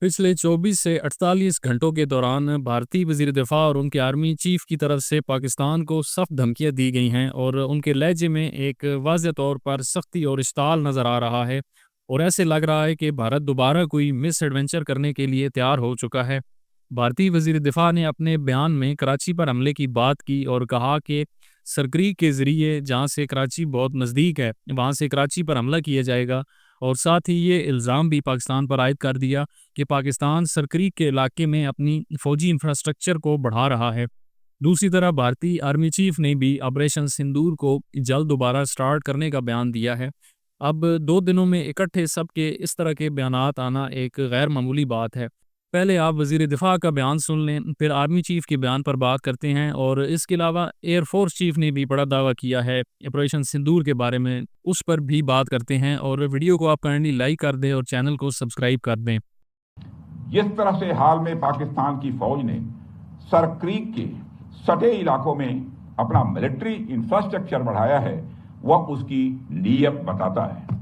पिछले 24 से 48 घंटों के दौरान भारतीय वज़ीर दिफ़ा और उनके आर्मी चीफ़ की तरफ से पाकिस्तान को सख्त धमकियाँ दी गई हैं और उनके लहजे में एक वाज़ेह तौर पर सख्ती और इश्ताल नज़र आ रहा है और ऐसे लग रहा है कि भारत दोबारा कोई मिस एडवेंचर करने के लिए तैयार हो चुका है। भारतीय वज़ीर दिफ़ा ने अपने बयान में कराची पर हमले की बात की और कहा कि सरक्रीक के ज़रिए, जहाँ से कराची बहुत नज़दीक है, वहाँ से कराची पर हमला किया जाएगा और साथ ही ये इल्ज़ाम भी पाकिस्तान पर आयद कर दिया कि पाकिस्तान सरक्रीक के इलाके में अपनी फ़ौजी इंफ्रास्ट्रक्चर को बढ़ा रहा है। दूसरी तरफ भारतीय आर्मी चीफ ने भी ऑपरेशन सिंदूर को जल्द दोबारा स्टार्ट करने का बयान दिया है। अब 2 दिनों में इकट्ठे सबके इस तरह के बयानात आना एक गैर मामूली बात है। पहले आप वज़ीर दिफ़ा का बयान सुन लें, फिर आर्मी चीफ के बयान पर बात करते हैं और इसके अलावा एयर फोर्स चीफ ने भी बड़ा दावा किया है ऑपरेशन सिंदूर के बारे में, उस पर भी बात करते हैं और वीडियो को आप काइंडली लाइक कर दें और चैनल को सब्सक्राइब कर दें। जिस तरह से हाल में पाकिस्तान की फौज ने सरक्रीक के सटे इलाकों में अपना मिलिट्री इंफ्रास्ट्रक्चर बढ़ाया है, वह उसकी नीयत बताता है।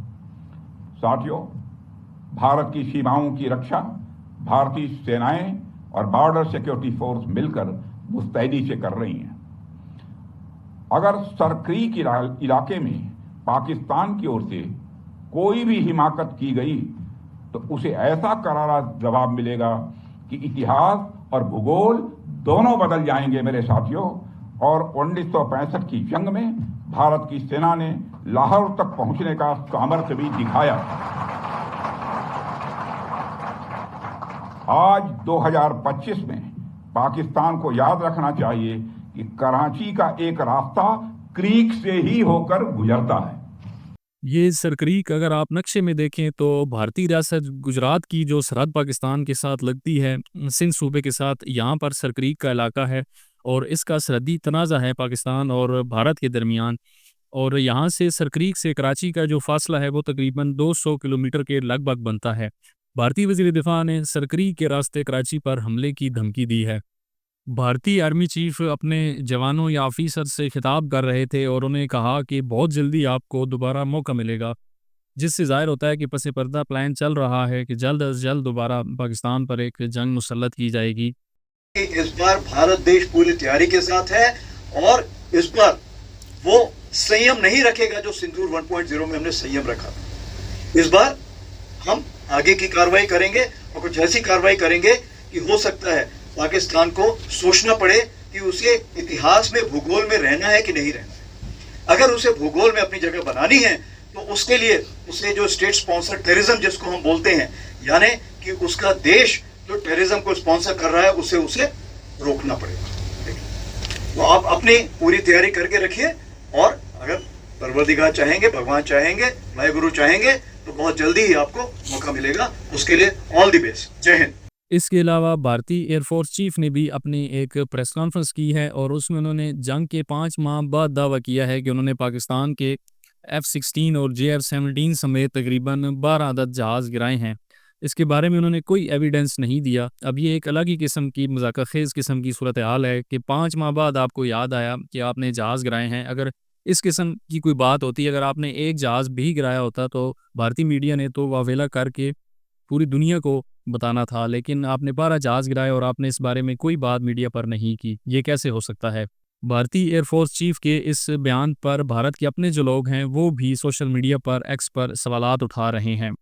साथियों, भारत की सीमाओं की रक्षा भारतीय सेनाएं और बॉर्डर सिक्योरिटी फोर्स मिलकर मुस्तैदी से कर रही हैं। अगर सरक्रीक इलाके में पाकिस्तान की ओर से कोई भी हिमाकत की गई तो उसे ऐसा करारा जवाब मिलेगा कि इतिहास और भूगोल दोनों बदल जाएंगे मेरे साथियों। और 1965 की जंग में भारत की सेना ने लाहौर तक पहुंचने का सामर्थ्य भी दिखाया। आज 2025 में पाकिस्तान को याद रखना चाहिए कि कराची का एक रास्ता क्रीक से ही होकर गुजरता है। ये सरक्रीक अगर आप नक्शे में देखें तो भारतीय रियासत गुजरात की जो सरहद पाकिस्तान के साथ लगती है, सिंध सूबे के साथ, यहाँ पर सरक्रीक का इलाका है और इसका सरहदी तनाज़ा है पाकिस्तान और भारत के दरमियान। और यहाँ से सरक्रीक से कराची का जो फासला है वो तकरीबन 200 किलोमीटर के लगभग बनता है। भारतीय वज़ीर दिफ़ा ने सरक्रीक के रास्ते कराची पर हमले की धमकी दी है। भारतीय आर्मी चीफ अपने जवानों या ऑफिसर से खिताब कर रहे थे और उन्हें कहा कि बहुत जल्दी आपको दोबारा मौका मिलेगा, जिससे ज़ाहिर होता है कि पस पर्दा प्लान चल रहा है कि जल्द अज जल्द दोबारा पाकिस्तान पर एक जंग मुसल्लत की जाएगी। इस बार भारत देश पूरी तैयारी के साथ है और इस बार वो संयम नहीं रखेगा जो सिंदूर 1.0 में हमने संयम रखा। इस बार हम आगे की कार्रवाई करेंगे और कुछ ऐसी कार्रवाई करेंगे कि हो सकता है पाकिस्तान को सोचना पड़े कि उसे इतिहास में, भूगोल में रहना है कि नहीं रहना है। अगर उसे भूगोल में अपनी जगह बनानी है तो उसके लिए उसे जो स्टेट स्पॉन्सर टेररिज्म जिसको हम बोलते हैं, यानी कि उसका देश जो टेररिज्म को स्पॉन्सर कर रहा है उसे रोकना पड़ेगा। तो आप अपनी पूरी तैयारी करके रखिए और अगर परवरदिगार चाहेंगे, भगवान चाहेंगे, वाहेगुरु चाहेंगे तो बहुत जल्दी ही आपको मौका मिलेगा। उसके लिए ऑल द बेस्ट। जय हिंद। इसके अलावा भारतीय एयरफोर्स चीफ ने भी अपनी एक प्रेस कॉन्फ्रेंस की है और उसमें उन्होंने जंग के 5 माह बाद दावा किया है कि उन्होंने पाकिस्तान के F-16 और JF-17 समेत तकरीबन 12 अदद जहाज़ गिराए हैं। इसके बारे में उन्होंने कोई एविडेंस नहीं दिया। अब ये एक अलग ही किस्म की मज़ाक़-ख़ेज़ किस्म की सूरत हाल है कि 5 माह बाद आपको याद आया कि आपने जहाज़ गिराए हैं। अगर इस किस्म की कोई बात होती, अगर आपने एक जहाज़ भी गिराया होता तो भारतीय मीडिया ने तो वावेला करके पूरी दुनिया को बताना था, लेकिन आपने 12 जहाज़ गिराए और आपने इस बारे में कोई बात मीडिया पर नहीं की। ये कैसे हो सकता है? भारतीय एयरफोर्स चीफ के इस बयान पर भारत के अपने जो लोग हैं वो भी सोशल मीडिया पर, एक्स पर सवालात उठा रहे हैं।